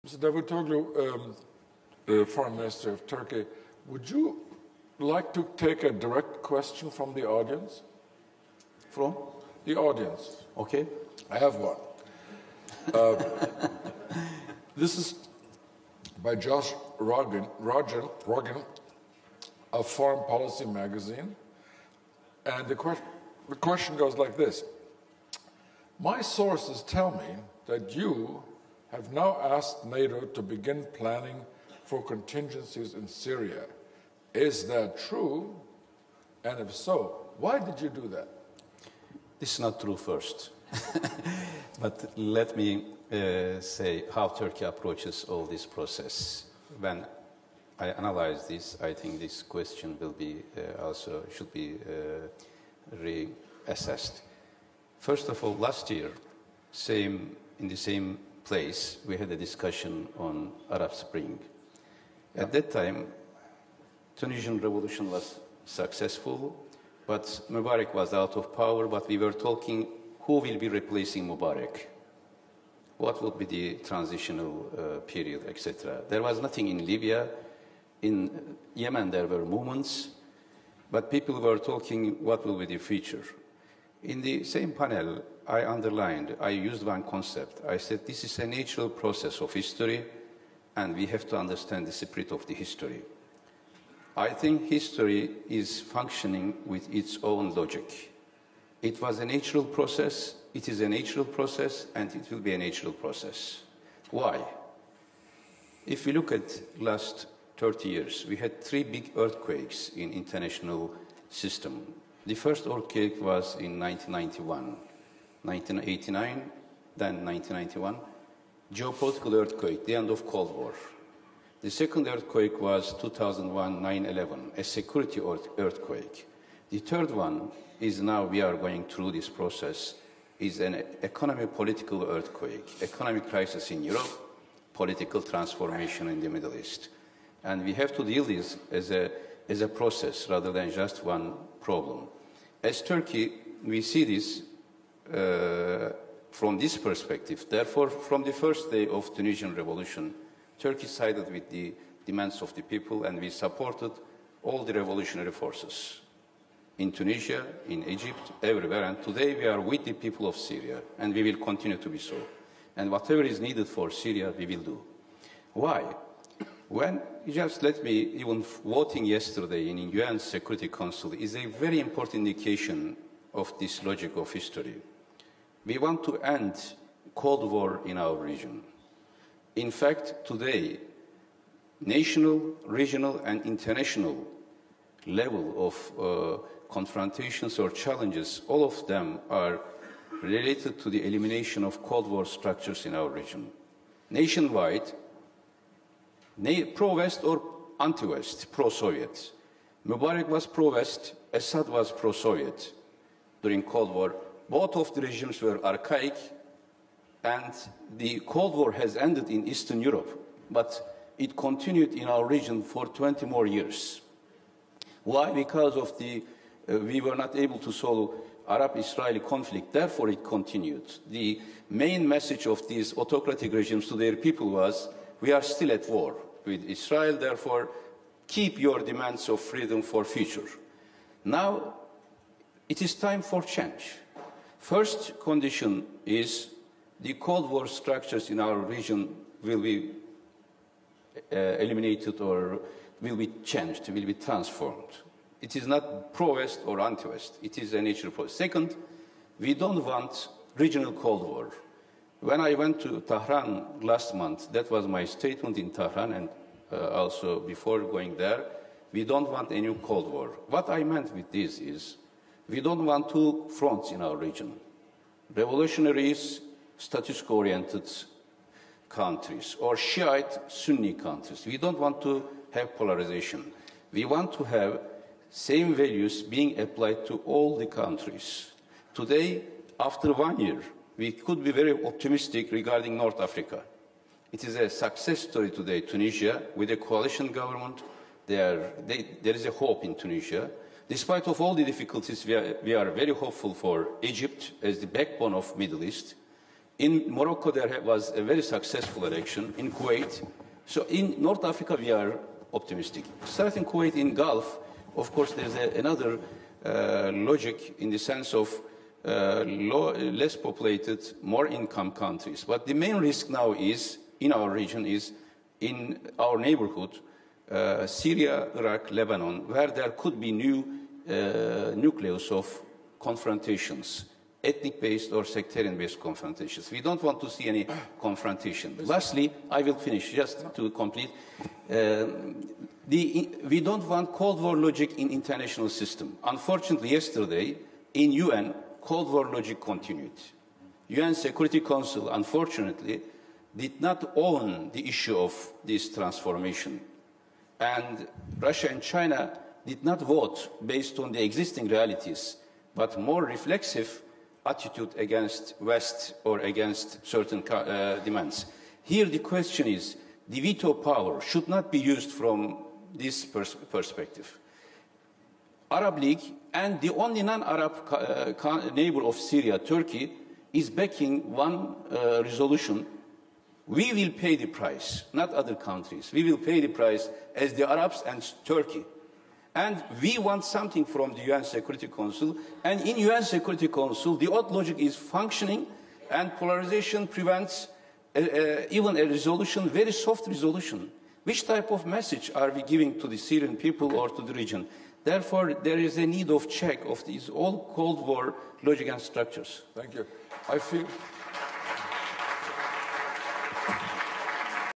Mr. Davutoğlu, Foreign Minister of Turkey, would you like to take a direct question from the audience? From? The audience. Okay. I have one. This is by Josh Rogan of Foreign Policy magazine. And the question goes like this. My sources tell me that you have now asked NATO to begin planning for contingencies in Syria. Is that true? And if so, why did you do that? This is not true first. But let me say how Turkey approaches all this process. When I analyze this, I think this question will be also should be reassessed. First of all, last year, in the same place, we had a discussion on Arab Spring. At that time, Tunisian revolution was successful, but Mubarak was out of power, but we were talking who will be replacing Mubarak, what would be the transitional period, etc. There was nothing in Libya. In Yemen, there were movements, but people were talking what will be the future. In the same panel, I used one concept. I said this is a natural process of history, and we have to understand the spirit of the history. I think history is functioning with its own logic. It was a natural process, it is a natural process, and it will be a natural process. Why? If we look at last 30 years, we had 3 big earthquakes in international system. The first earthquake was in 1991, 1989, then 1991. Geopolitical earthquake, the end of Cold War. The second earthquake was 2001, 9/11, a security earthquake. The third one is now we are going through this process, is an economic political earthquake, economic crisis in Europe, political transformation in the Middle East. And we have to deal with this as a process rather than just one problem. As Turkey, we see this from this perspective. Therefore, from the first day of Tunisian revolution, Turkey sided with the demands of the people, and we supported all the revolutionary forces in Tunisia, in Egypt, everywhere. And today we are with the people of Syria, and we will continue to be so. And whatever is needed for Syria, we will do. Why? Just let me, even voting yesterday in UN Security Council is a very important indication of this logic of history. We want to end Cold War in our region. In fact, today, national, regional, and international level of confrontations or challenges, all of them are related to the elimination of Cold War structures in our region. Nationwide, pro-West or anti-West, pro-Soviet. Mubarak was pro-West, Assad was pro-Soviet during Cold War. Both of the regimes were archaic, and the Cold War has ended in Eastern Europe, but it continued in our region for 20 more years. Why? Because of we were not able to solve Arab-Israeli conflict, therefore it continued. The main message of these autocratic regimes to their people was, we are still at war with Israel, therefore keep your demands of freedom for future. Now, it is time for change. First condition is the Cold War structures in our region will be eliminated or will be changed, will be transformed. It is not pro-West or anti-West. It is a natural process. Second, we don't want regional Cold War. When I went to Tehran last month, that was my statement in Tehran, and also before going there, we don't want a new Cold War. What I meant with this is, we don't want 2 fronts in our region. Revolutionaries, status quo-oriented countries, or Shiite Sunni countries. We don't want to have polarization. We want to have same values being applied to all the countries. Today, after 1 year, we could be very optimistic regarding North Africa. It is a success story today, Tunisia, with a coalition government. There is a hope in Tunisia. Despite of all the difficulties, we are very hopeful for Egypt as the backbone of Middle East. In Morocco, there was a very successful election. In Kuwait, so in North Africa, we are optimistic. Starting Kuwait in Gulf, of course, there's another logic in the sense of less populated, more income countries. But the main risk now is, in our region, is in our neighborhood, Syria, Iraq, Lebanon, where there could be new nucleus of confrontations, ethnic-based or sectarian-based confrontations. We don't want to see any confrontation. Lastly, I will finish, just to complete. We don't want Cold War logic in international system. Unfortunately, yesterday, in UN, Cold War logic continued. UN Security Council, unfortunately, did not own the issue of this transformation. And Russia and China did not vote based on the existing realities, but more reflexive attitude against West or against certain demands. Here the question is, the veto power should not be used from this perspective. Arab League and the only non-Arab neighbor of Syria, Turkey, is backing one resolution. We will pay the price, not other countries. We will pay the price as the Arabs and Turkey. And we want something from the UN Security Council. And in UN Security Council, the old logic is functioning, and polarization prevents even a resolution, very soft resolution. Which type of message are we giving to the Syrian people or to the region? Therefore, there is a need of check of these all Cold War logic and structures. Thank you. I feel